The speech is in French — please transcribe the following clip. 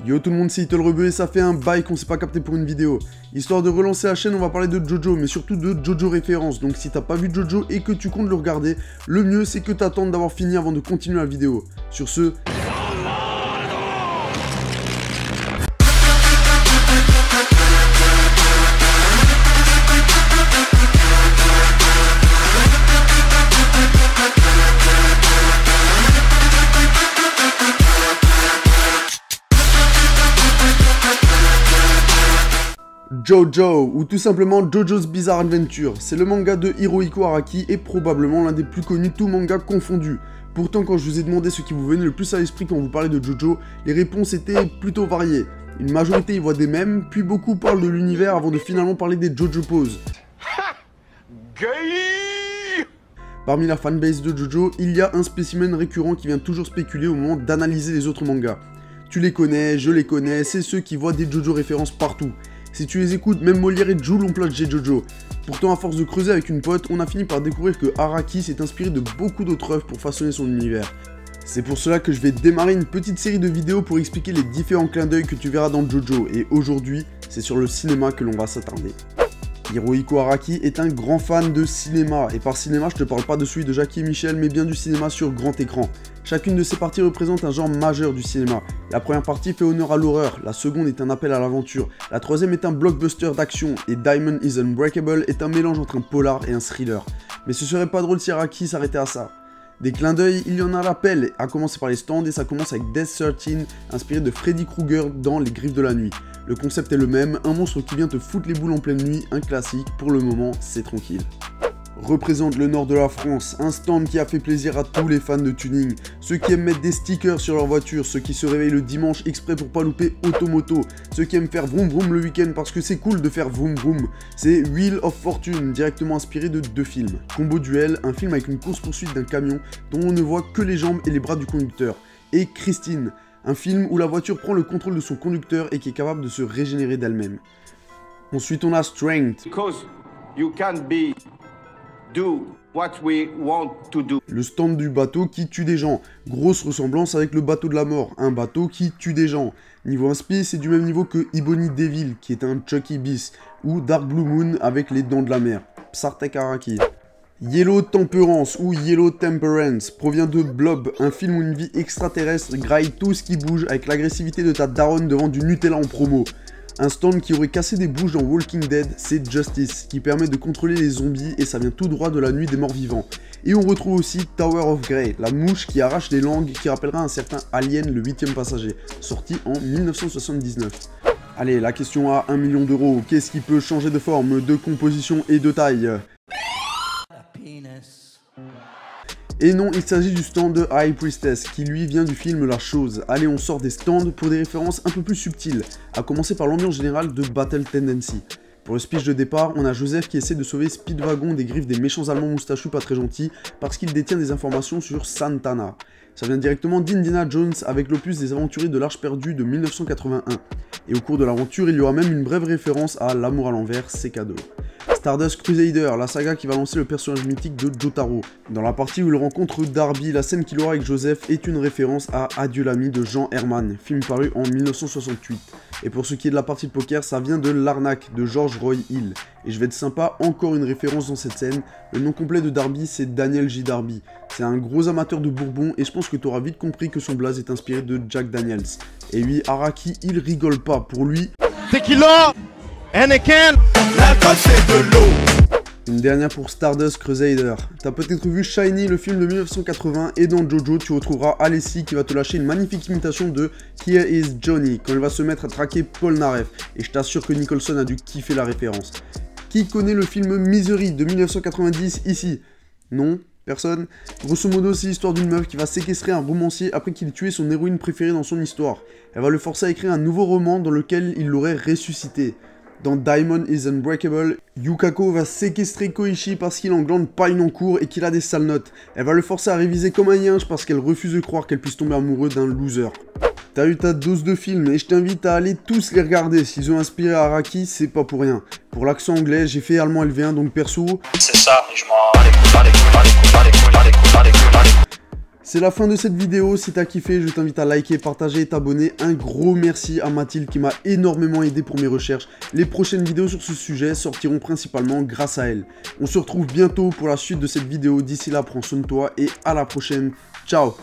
Yo tout le monde, c'est Little et ça fait un bail qu'on s'est pas capté pour une vidéo. Histoire de relancer la chaîne, on va parler de Jojo, mais surtout de Jojo référence. Donc si t'as pas vu Jojo et que tu comptes le regarder, le mieux c'est que t'attendes d'avoir fini avant de continuer la vidéo. Sur ce... Jojo, ou tout simplement Jojo's Bizarre Adventure, c'est le manga de Hirohiko Araki et probablement l'un des plus connus tout manga confondus. Pourtant quand je vous ai demandé ce qui vous venait le plus à l'esprit quand vous parlez de Jojo, les réponses étaient plutôt variées. Une majorité y voit des mèmes, puis beaucoup parlent de l'univers avant de finalement parler des Jojo poses. Parmi la fanbase de Jojo, il y a un spécimen récurrent qui vient toujours spéculer au moment d'analyser les autres mangas. Tu les connais, je les connais, c'est ceux qui voient des Jojo références partout. Si tu les écoutes, même Molière et Jul ont plagié Jojo. Pourtant, à force de creuser avec une pote, on a fini par découvrir que Araki s'est inspiré de beaucoup d'autres œuvres pour façonner son univers. C'est pour cela que je vais démarrer une petite série de vidéos pour expliquer les différents clins d'œil que tu verras dans Jojo, et aujourd'hui, c'est sur le cinéma que l'on va s'attarder. Hirohiko Araki est un grand fan de cinéma, et par cinéma je te parle pas de celui de Jackie et Michel, mais bien du cinéma sur grand écran. Chacune de ces parties représente un genre majeur du cinéma. La première partie fait honneur à l'horreur, la seconde est un appel à l'aventure, la troisième est un blockbuster d'action, et Diamond is Unbreakable est un mélange entre un polar et un thriller. Mais ce serait pas drôle si Araki s'arrêtait à ça. Des clins d'œil, il y en a à l'appel, à commencer par les stands, et ça commence avec Death 13, inspiré de Freddy Krueger dans Les Griffes de la Nuit. Le concept est le même, un monstre qui vient te foutre les boules en pleine nuit, un classique, pour le moment, c'est tranquille. Représente le nord de la France, un stand qui a fait plaisir à tous les fans de tuning, ceux qui aiment mettre des stickers sur leur voiture, ceux qui se réveillent le dimanche exprès pour pas louper Automoto, ceux qui aiment faire vroom vroom le week-end parce que c'est cool de faire vroom vroom. C'est Wheel of Fortune, directement inspiré de deux films. Combo Duel, un film avec une course-poursuite d'un camion dont on ne voit que les jambes et les bras du conducteur. Et Christine, un film où la voiture prend le contrôle de son conducteur et qui est capable de se régénérer d'elle-même. Ensuite on a Strength. Because you can be do what we want to do. Le stand du bateau qui tue des gens. Grosse ressemblance avec le bateau de la mort, un bateau qui tue des gens. Niveau inspi, c'est du même niveau que Ebony Devil, qui est un Chucky bis, ou Dark Blue Moon avec les dents de la mer. Psartek Araki. Yellow Temperance ou Yellow Temperance provient de Blob, un film où une vie extraterrestre graille tout ce qui bouge avec l'agressivité de ta daronne devant du Nutella en promo. Un stand qui aurait cassé des bouches dans Walking Dead, c'est Justice, qui permet de contrôler les zombies et ça vient tout droit de la nuit des morts vivants. Et on retrouve aussi Tower of Grey, la mouche qui arrache les langues qui rappellera un certain Alien le 8e passager, sorti en 1979. Allez, la question à 1 million d'euros, qu'est-ce qui peut changer de forme, de composition et de taille ? Et non, il s'agit du stand de High Priestess, qui lui vient du film La Chose. Allez, on sort des stands pour des références un peu plus subtiles, à commencer par l'ambiance générale de Battle Tendency. Pour le speech de départ, on a Joseph qui essaie de sauver Speedwagon des griffes des méchants allemands moustachus pas très gentils, parce qu'il détient des informations sur Santana. Ça vient directement d'Indiana Jones avec l'opus des aventuriers de l'Arche perdue de 1981. Et au cours de l'aventure, il y aura même une brève référence à L'amour à l'envers, c'est cadeau. Stardust Crusader, la saga qui va lancer le personnage mythique de Jotaro. Dans la partie où il rencontre Darby, la scène qu'il aura avec Joseph est une référence à Adieu l'ami de Jean Herman, film paru en 1968. Et pour ce qui est de la partie de poker, ça vient de L'Arnaque de George Roy Hill. Et je vais être sympa, encore une référence dans cette scène. Le nom complet de Darby, c'est Daniel J. Darby. C'est un gros amateur de bourbon et je pense que tu auras vite compris que son blaze est inspiré de Jack Daniels. Et oui, Araki, il rigole pas. Pour lui... Tequila, Anakin, L'alcool c'est de l'eau. Une dernière pour Stardust Crusader. T'as peut-être vu Shiny, le film de 1980, et dans Jojo, tu retrouveras Alessi qui va te lâcher une magnifique imitation de Here is Johnny, quand elle va se mettre à traquer Paul Naref, et je t'assure que Nicholson a dû kiffer la référence. Qui connaît le film Misery de 1990 ici? Non? Personne? Grosso modo, c'est l'histoire d'une meuf qui va séquestrer un romancier après qu'il ait tué son héroïne préférée dans son histoire. Elle va le forcer à écrire un nouveau roman dans lequel il l'aurait ressuscité. Dans Diamond is Unbreakable, Yukako va séquestrer Koichi parce qu'il englande pas une encours et qu'il a des sales notes. Elle va le forcer à réviser comme un yinche parce qu'elle refuse de croire qu'elle puisse tomber amoureux d'un loser. T'as eu ta dose de films et je t'invite à aller tous les regarder. S'ils ont inspiré Araki, c'est pas pour rien. Pour l'accent anglais, j'ai fait allemand LV1 donc perso... C'est ça, je m'en... C'est la fin de cette vidéo, si t'as kiffé, je t'invite à liker, partager et t'abonner. Un gros merci à Mathilde qui m'a énormément aidé pour mes recherches. Les prochaines vidéos sur ce sujet sortiront principalement grâce à elle. On se retrouve bientôt pour la suite de cette vidéo. D'ici là, prends soin de toi et à la prochaine. Ciao!